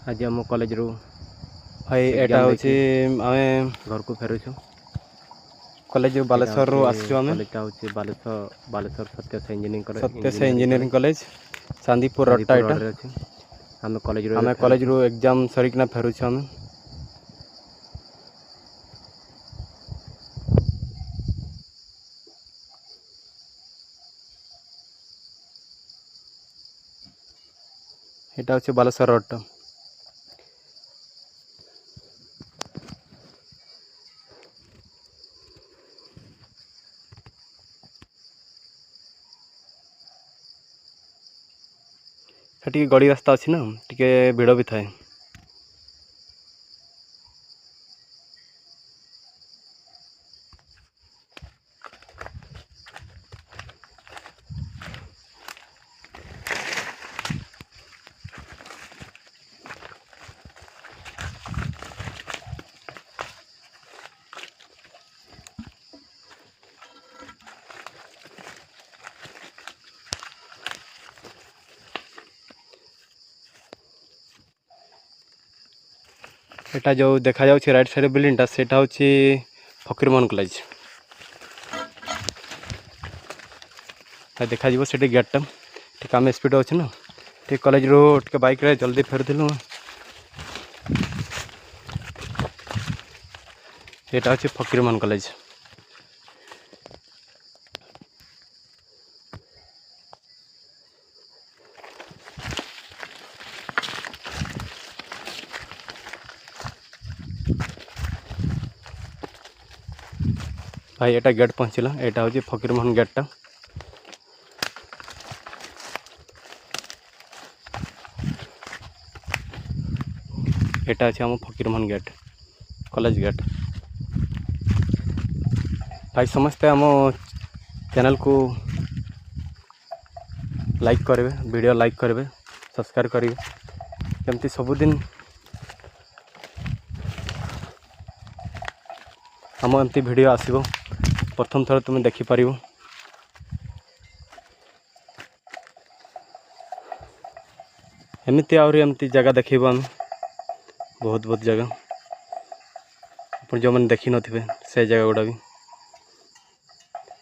आज आम कॉलेज रू भाई एटा होची आमे घर को फेरुछु। कॉलेज बालेश्वर रू आसछु आमे। कॉलेजटा होची बालेश्वर सत्य से इंजीनियरिंग कॉलेज चांदीपुर रट्टा चांदीपुर एटा रोड रे अछि। आमे कॉलेज रू एग्जाम सरिकना फेरुछु आमे। एटा होची बालेश्वर रोड। सेठी गड़ी रास्ता अच्छी ना टिके भिड़ भी थाए। एटा जो देखा जाउछि राइट साइड बिल्डिंगटा सेटा होछि फकीरमोहन कॉलेज। देखा जीवो सेठी गेटटा टिके आम स्पीड अछि ना टिके कॉलेज रो टिके बाइक रे जल्दी फेरुथिलु। एटा होछि फकीरमोहन कॉलेज। भाई एटा गेट पहुँचला। एटा होछि फकीरमोहन गेटटा। एटा अछि हम फकीरमोहन गेट कॉलेज गेट। भाई समस्ते आम चैनल को लाइक करेंगे, वीडियो लाइक करेंगे, सब्सक्राइब करेंगे। केमती सबुदिन आम एमती वीडियो आसीबो प्रथम थर तुम देखिपार। एमती आहरी एमती जगह देखिबो आम बहुत बहुत जगह आप जो मैंने देखी नथिबे से जगह गुड़ा भी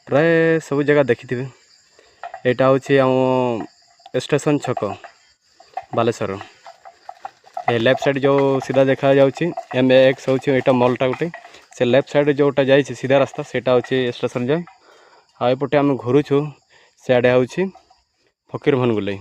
प्राय सब जगह देखिथिबे। एटा होछि आम स्टेशन छक बालेश्वर। ए लेफ्ट साइड जो सीधा देखा जाउछि MAX होछि एटा मॉलटा गुटे। से लेफ्ट साइड जोटा जाइए सीधा रास्ता सेटा होछि स्टेशन जाए। आ एपटे आम घुरुछु सियाडे होछि फकीरमोहन गोलाई।